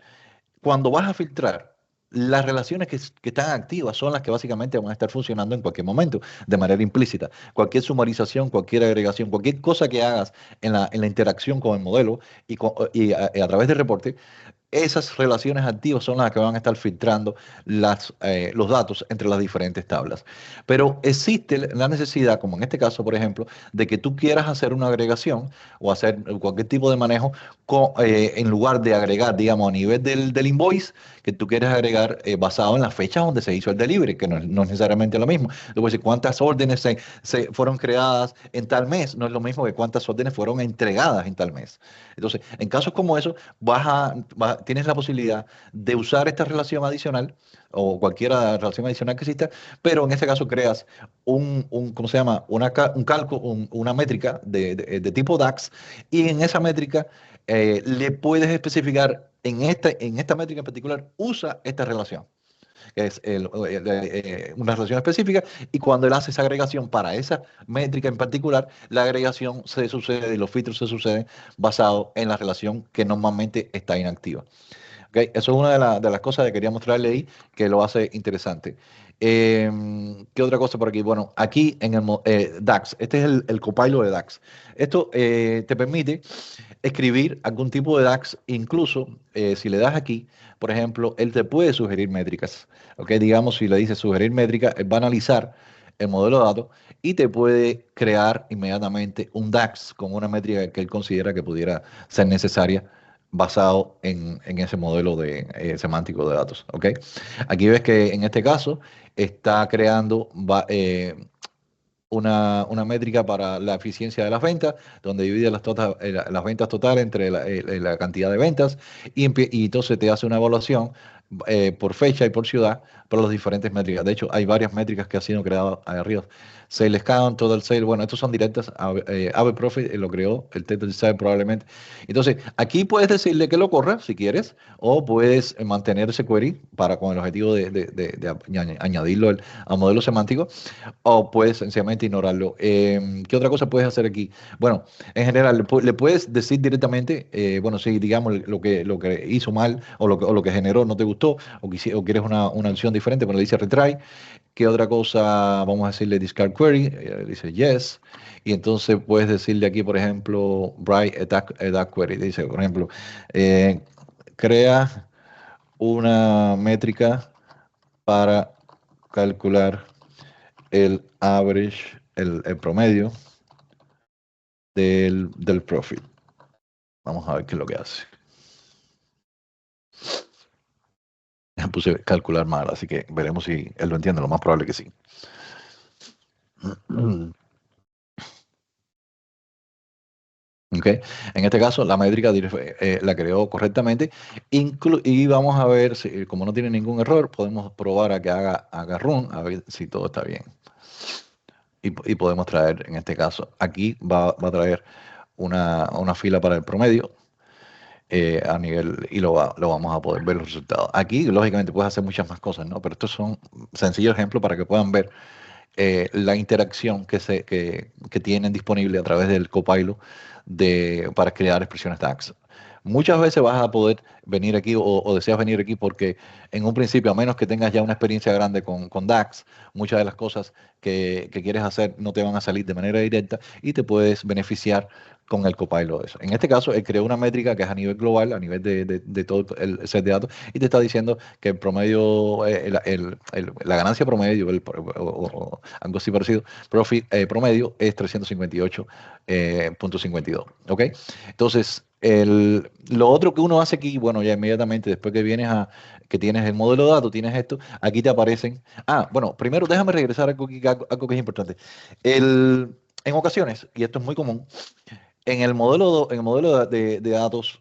cuando vas a filtrar, las relaciones que están activas son las que básicamente van a estar funcionando en cualquier momento, de manera implícita. Cualquier sumarización, cualquier agregación, cualquier cosa que hagas en la interacción con el modelo y a través del reporte, esas relaciones activas son las que van a estar filtrando los datos entre las diferentes tablas. Pero existe la necesidad, como en este caso, por ejemplo, de que tú quieras hacer una agregación o hacer cualquier tipo de manejo en lugar de agregar, digamos, a nivel del invoice, que tú quieres agregar basado en las fechas donde se hizo el delivery, que no es necesariamente lo mismo. Tú puedes decir cuántas órdenes se fueron creadas en tal mes, no es lo mismo que cuántas órdenes fueron entregadas en tal mes. Entonces, en casos como eso, tienes la posibilidad de usar esta relación adicional o cualquier relación adicional que exista, pero en este caso creas ¿cómo se llama? Un cálculo, una métrica de tipo DAX, y en esa métrica le puedes especificar en esta métrica en particular, usa esta relación, que es una relación específica, y cuando él hace esa agregación para esa métrica en particular, la agregación se sucede y los filtros se suceden basado en la relación que normalmente está inactiva. ¿Okay? Eso es una de las cosas que quería mostrarle ahí, que lo hace interesante. ¿Qué otra cosa por aquí? Bueno, aquí en el DAX, este es el copilot de DAX. Esto te permite escribir algún tipo de DAX, incluso si le das aquí, por ejemplo, él te puede sugerir métricas. ¿Okay? Digamos, si le dices sugerir métricas, él va a analizar el modelo de datos y te puede crear inmediatamente un DAX con una métrica que él considera que pudiera ser necesaria basado en ese modelo semántico de datos. ¿Okay? Aquí ves que en este caso está creando una métrica para la eficiencia de las ventas, donde divide las ventas totales entre la cantidad de ventas, y entonces te hace una evaluación por fecha y por ciudad para las diferentes métricas. De hecho, hay varias métricas que han sido creadas ahí arriba. Sales Count, Total Sale, bueno, estos son directas. Aave Profit lo creó, el Total Sale probablemente. Entonces, aquí puedes decirle que lo corra si quieres, o puedes mantener ese query con el objetivo de añadirlo al modelo semántico, o puedes sencillamente ignorarlo. ¿Qué otra cosa puedes hacer aquí? Bueno, en general, le puedes decir directamente, bueno, si digamos lo que hizo mal o lo que generó no te gustó, o quieres una acción diferente, pero le dice retry. ¿Qué otra cosa? Vamos a decirle discard query, dice yes, y entonces puedes decirle aquí, por ejemplo, write a DAX query. Dice, por ejemplo, crea una métrica para calcular el average, el promedio del profit. Vamos a ver qué es lo que hace. Puse calcular mal, así que veremos si él lo entiende. Lo más probable que sí. Okay. En este caso, la métrica la creó correctamente, y vamos a ver si, como no tiene ningún error, podemos probar a que haga run, a ver si todo está bien. Y podemos traer, en este caso, aquí va a traer una fila para el promedio a nivel, y lo vamos a poder ver los resultados. Aquí, lógicamente, puedes hacer muchas más cosas, ¿no? Pero estos son sencillos ejemplos para que puedan ver la interacción que tienen disponible a través del Copilot para crear expresiones DAX. Muchas veces vas a poder venir aquí o deseas venir aquí porque en un principio, a menos que tengas ya una experiencia grande con DAX, muchas de las cosas que quieres hacer no te van a salir de manera directa y te puedes beneficiar con el Copilot de eso. En este caso, él creó una métrica que es a nivel global, a nivel de todo el set de datos, y te está diciendo que el promedio, la ganancia promedio, o algo así parecido, profit promedio es 358.52. ¿Ok? Entonces, lo otro que uno hace aquí, bueno, ya inmediatamente después que que tienes el modelo de datos, tienes esto, aquí te aparecen. Bueno, primero déjame regresar a algo que es importante. En ocasiones, y esto es muy común, en el modelo de datos,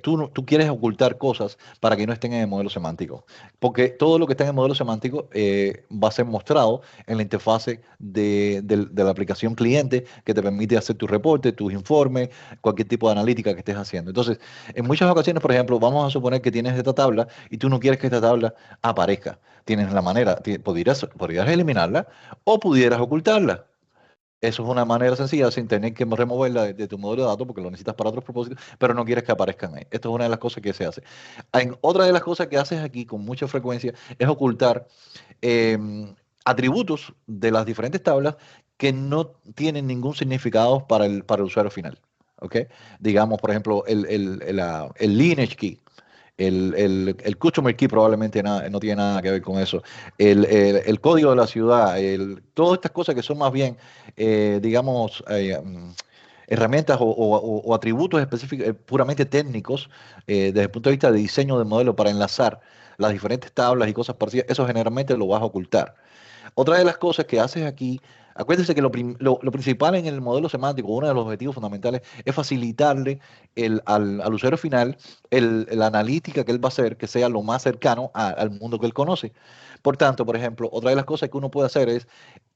tú quieres ocultar cosas para que no estén en el modelo semántico, porque todo lo que está en el modelo semántico va a ser mostrado en la interfase de la aplicación cliente, que te permite hacer tus reportes, tus informes, cualquier tipo de analítica que estés haciendo. Entonces, en muchas ocasiones, por ejemplo, vamos a suponer que tienes esta tabla y tú no quieres que esta tabla aparezca. Tienes la manera, podrías eliminarla o pudieras ocultarla. Eso es una manera sencilla, sin tener que removerla de tu modelo de datos, porque lo necesitas para otros propósitos, pero no quieres que aparezcan ahí. Esto es una de las cosas que se hace. Otra de las cosas que haces aquí con mucha frecuencia es ocultar atributos de las diferentes tablas que no tienen ningún significado para el usuario final. ¿Okay? Digamos, por ejemplo, el lineage key. el customer key probablemente no tiene nada que ver con eso. El código de la ciudad, todas estas cosas que son más bien, digamos, herramientas o atributos específicos, puramente técnicos, desde el punto de vista de diseño de modelo para enlazar las diferentes tablas y cosas parecidas, eso generalmente lo vas a ocultar. Otra de las cosas que haces aquí, acuérdense que lo principal en el modelo semántico, uno de los objetivos fundamentales, es facilitarle al usuario final la analítica que él va a hacer, que sea lo más cercano al mundo que él conoce. Por tanto, por ejemplo, otra de las cosas que uno puede hacer es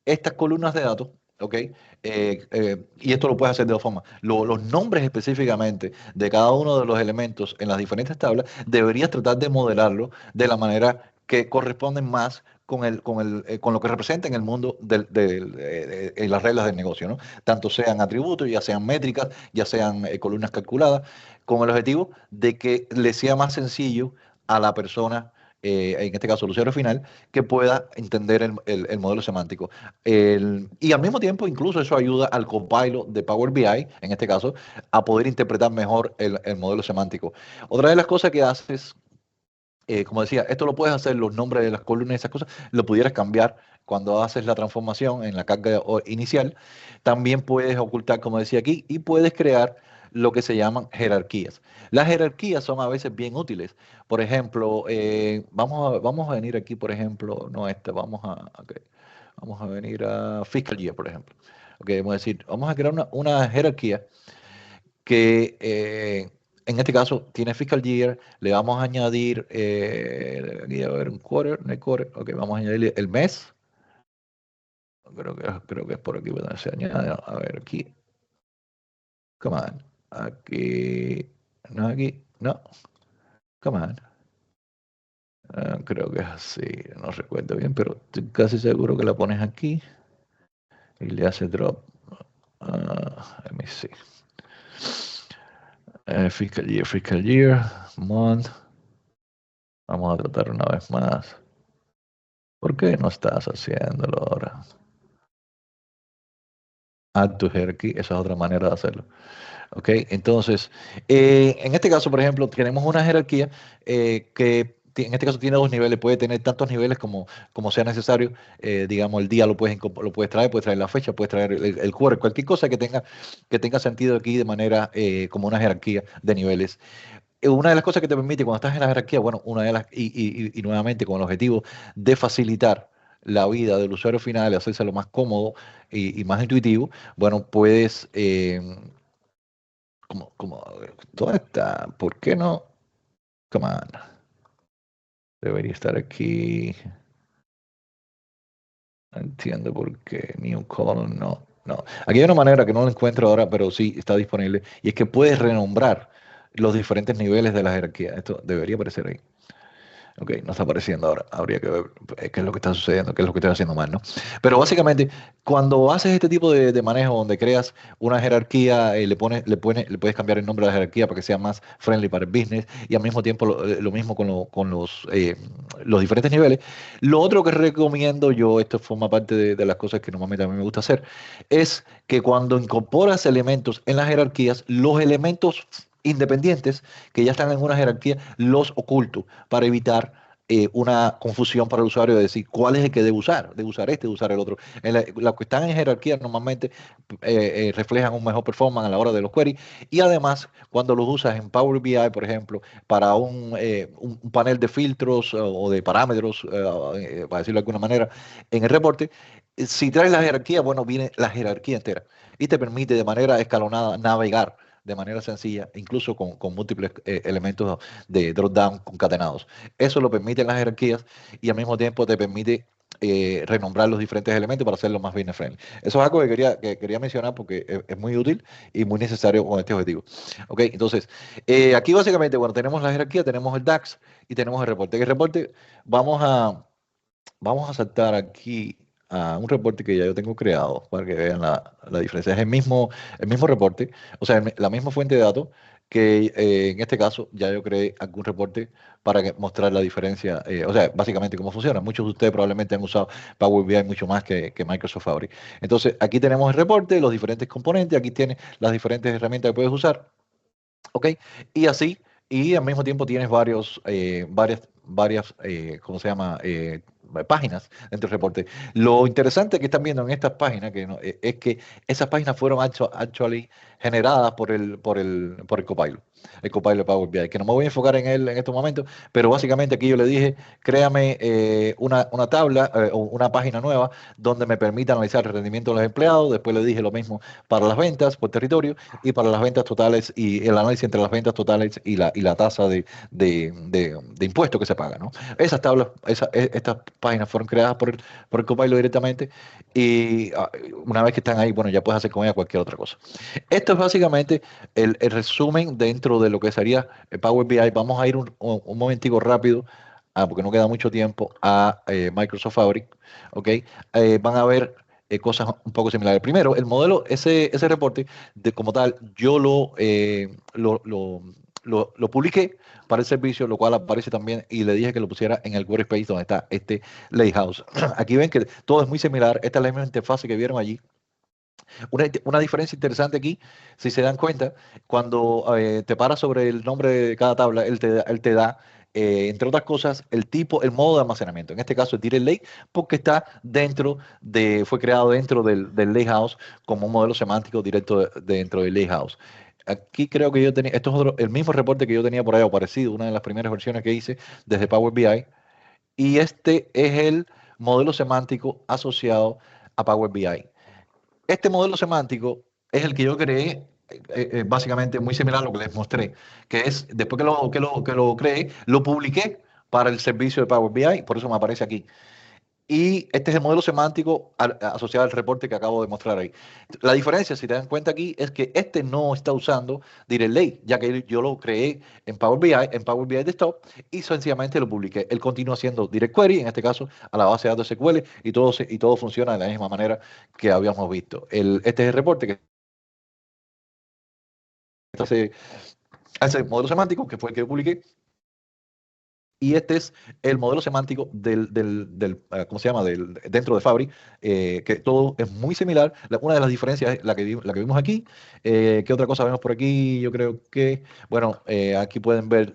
estas columnas de datos, ¿ok? Y esto lo puedes hacer de dos formas. Los nombres específicamente de cada uno de los elementos en las diferentes tablas, deberías tratar de modelarlo de la manera que corresponden más con lo que representa en el mundo en las reglas del negocio, ¿no? Tanto sean atributos, ya sean métricas, ya sean columnas calculadas, con el objetivo de que le sea más sencillo a la persona, en este caso el usuario final, que pueda entender el modelo semántico. Y al mismo tiempo, incluso eso ayuda al compilo de Power BI, en este caso, a poder interpretar mejor el modelo semántico. Otra de las cosas que haces, como decía, esto lo puedes hacer, los nombres de las columnas y esas cosas, lo pudieras cambiar cuando haces la transformación en la carga inicial. También puedes ocultar, como decía aquí, y puedes crear lo que se llaman jerarquías. Las jerarquías son a veces bien útiles. Por ejemplo, vamos a venir aquí, por ejemplo, no okay, vamos a venir a Fiscal Year, por ejemplo. Okay, vamos a decir, vamos a crear una jerarquía que en este caso tiene Fiscal Year, le vamos a añadir, aquí a ver, un quarter, ok, vamos a añadirle el mes, creo que es por aquí donde se añade, a ver, aquí, come on, aquí, no, come on, creo que es así, no recuerdo bien, pero estoy casi seguro que la pones aquí y le hace drop, let me see. Fiscal year, month. Vamos a tratar una vez más. ¿Por qué no estás haciéndolo ahora? Add to hierarchy, esa es otra manera de hacerlo. Ok, entonces, en este caso, por ejemplo, tenemos una jerarquía que en este caso tiene dos niveles, puede tener tantos niveles como sea necesario. Digamos, el día lo puedes traer la fecha, puedes traer el quarter, cualquier cosa que tenga sentido aquí de manera como una jerarquía de niveles. Una de las cosas que te permite cuando estás en la jerarquía, bueno, y nuevamente con el objetivo de facilitar la vida del usuario final y hacerse lo más cómodo y más intuitivo, bueno, puedes, toda esta, ¿por qué no? Come on. Debería estar aquí. No entiendo por qué New Column no. Aquí hay una manera que no lo encuentro ahora, pero sí está disponible, y es que puedes renombrar los diferentes niveles de la jerarquía. Esto debería aparecer ahí. Ok, no está apareciendo ahora. Habría que ver qué es lo que está sucediendo, qué es lo que estoy haciendo mal, ¿no? Pero básicamente, cuando haces este tipo de manejo donde creas una jerarquía, le puedes cambiar el nombre de la jerarquía para que sea más friendly para el business, y al mismo tiempo lo mismo con los diferentes niveles. Lo otro que recomiendo yo, esto forma parte de las cosas que normalmente a mí me gusta hacer, es que cuando incorporas elementos en las jerarquías, los elementos independientes que ya están en una jerarquía, los oculto para evitar una confusión para el usuario de decir cuál es el que debe usar este, de usar el otro. Los que están en jerarquía normalmente reflejan un mejor performance a la hora de los queries, y además cuando los usas en Power BI, por ejemplo, para un panel de filtros o de parámetros, para decirlo de alguna manera, en el reporte, si traes la jerarquía, bueno, viene la jerarquía entera y te permite de manera escalonada navegar de manera sencilla, incluso con múltiples elementos de drop-down concatenados. Eso lo permiten las jerarquías y al mismo tiempo te permite renombrar los diferentes elementos para hacerlo más business friendly. Eso es algo que quería mencionar porque es muy útil y muy necesario con este objetivo. Ok, entonces, aquí básicamente, bueno, tenemos la jerarquía, tenemos el DAX y tenemos el reporte. En el reporte vamos a saltar aquí a un reporte que ya yo tengo creado para que vean la diferencia. Es el mismo reporte, o sea, la misma fuente de datos que en este caso ya yo creé algún reporte para mostrar la diferencia, o sea, básicamente cómo funciona. Muchos de ustedes probablemente han usado Power BI mucho más que Microsoft Fabric. Entonces, aquí tenemos el reporte, los diferentes componentes, aquí tiene las diferentes herramientas que puedes usar, ¿ok? Y así y al mismo tiempo tienes varias ¿cómo se llama? Páginas dentro del reporte. Lo interesante que están viendo en estas páginas es que esas páginas fueron actually generadas por el Copilot, el Copilot de Power BI, que no me voy a enfocar en él en estos momentos, pero básicamente aquí yo le dije, créame una tabla o una página nueva donde me permita analizar el rendimiento de los empleados. Después le dije lo mismo para las ventas por territorio y para las ventas totales y el análisis entre las ventas totales y la tasa de impuestos que se paga, ¿no? Esas tablas, estas páginas fueron creadas por el Copilot directamente y una vez que están ahí, bueno, ya puedes hacer con ella cualquier otra cosa. Esto es básicamente el resumen dentro de lo que sería el Power BI. Vamos a ir un momentico rápido, porque no queda mucho tiempo, a Microsoft Fabric, ¿ok? Van a ver cosas un poco similares. Primero, el modelo, ese reporte, como tal, yo lo publiqué para el servicio, lo cual aparece también, y le dije que lo pusiera en el workspace donde está este Lakehouse. Aquí ven que todo es muy similar. Esta es la misma interfase que vieron allí. Una diferencia interesante aquí, si se dan cuenta, cuando te paras sobre el nombre de cada tabla, él te da entre otras cosas, el modo de almacenamiento. En este caso es Direct Lake, porque fue creado dentro del Lakehouse como un modelo semántico directo dentro del Lakehouse. Aquí creo que yo tenía, esto es el mismo reporte que yo tenía por ahí, o parecido, una de las primeras versiones que hice desde Power BI, y este es el modelo semántico asociado a Power BI. Este modelo semántico es el que yo creé, básicamente muy similar a lo que les mostré, que es, después que lo creé, lo publiqué para el servicio de Power BI, por eso me aparece aquí. Y este es el modelo semántico asociado al reporte que acabo de mostrar ahí. La diferencia, si te dan cuenta aquí, es que este no está usando Direct Lake, ya que yo lo creé en Power BI Desktop, y sencillamente lo publiqué. Él continúa haciendo Direct Query, en este caso a la base de datos SQL, y todo funciona de la misma manera que habíamos visto. Este es el reporte que hace modelo semántico, que fue el que yo publiqué. Y este es el modelo semántico ¿cómo se llama? Dentro de Fabric, que todo es muy similar. Una de las diferencias es la que vimos aquí. ¿Qué otra cosa vemos por aquí? Yo creo que, bueno, aquí pueden ver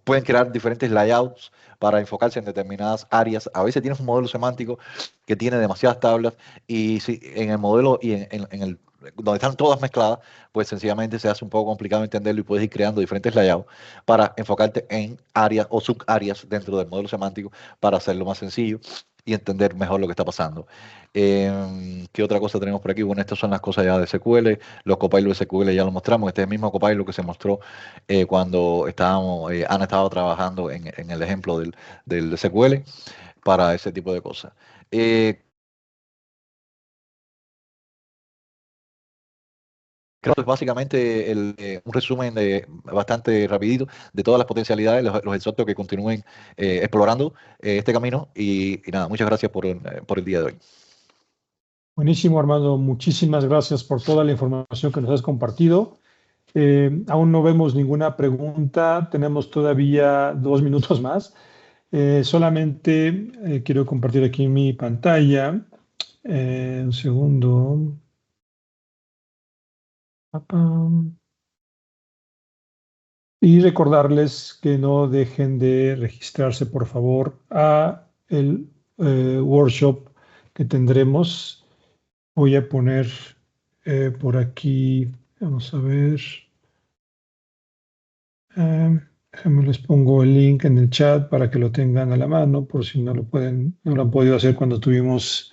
pueden crear diferentes layouts para enfocarse en determinadas áreas. A veces tienes un modelo semántico que tiene demasiadas tablas y si en el modelo y en el donde están todas mezcladas, pues sencillamente se hace un poco complicado entenderlo y puedes ir creando diferentes layouts para enfocarte en áreas o subáreas dentro del modelo semántico para hacerlo más sencillo y entender mejor lo que está pasando. ¿Qué otra cosa tenemos por aquí? Bueno, estas son las cosas ya de SQL. Los copilots de SQL ya lo mostramos. Este es el mismo copilot que se mostró cuando Ana estaba trabajando en el ejemplo del SQL para ese tipo de cosas. Creo que es básicamente un resumen bastante rapidito de todas las potencialidades, los exhortos que continúen explorando este camino y nada, muchas gracias por el día de hoy. Buenísimo, Armando. Muchísimas gracias por toda la información que nos has compartido. Aún no vemos ninguna pregunta. Tenemos todavía 2 minutos más. Solamente quiero compartir aquí mi pantalla. Un segundo. Y recordarles que no dejen de registrarse, por favor, a el workshop que tendremos. Voy a poner por aquí, vamos a ver. Les pongo el link en el chat para que lo tengan a la mano, por si no lo han podido hacer cuando tuvimos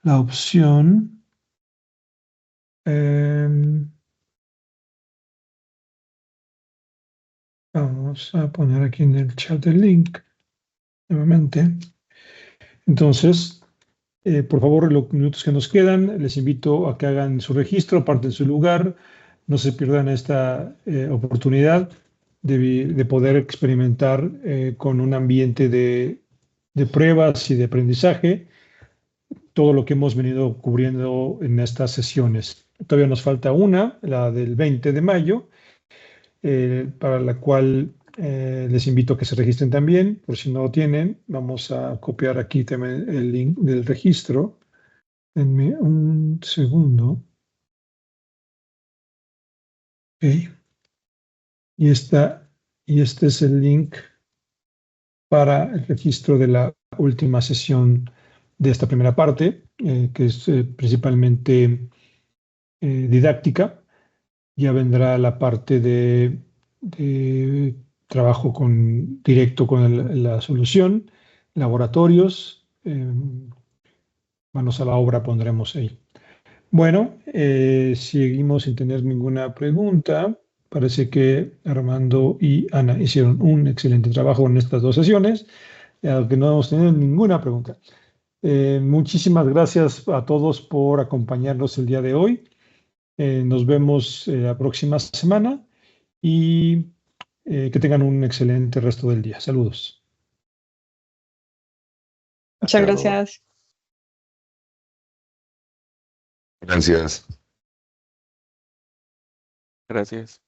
la opción. Vamos a poner aquí en el chat el link nuevamente. Entonces, por favor, en los minutos que nos quedan, les invito a que hagan su registro, aparten su lugar, no se pierdan esta oportunidad de poder experimentar con un ambiente de pruebas y de aprendizaje todo lo que hemos venido cubriendo en estas sesiones. Todavía nos falta una, la del 20 de mayo, para la cual les invito a que se registren también, por si no lo tienen. Vamos a copiar aquí también el link del registro. Denme un segundo. Ok. Y este es el link para el registro de la última sesión de esta primera parte, que es principalmente didáctica. Ya vendrá la parte de trabajo directo con la solución, laboratorios, manos a la obra pondremos ahí. Bueno, seguimos sin tener ninguna pregunta. Parece que Armando y Ana hicieron un excelente trabajo en estas 2 sesiones, aunque no hemos tenido ninguna pregunta. Muchísimas gracias a todos por acompañarnos el día de hoy. Nos vemos la próxima semana y que tengan un excelente resto del día. Saludos. Muchas Hasta luego. gracias. Gracias. Gracias.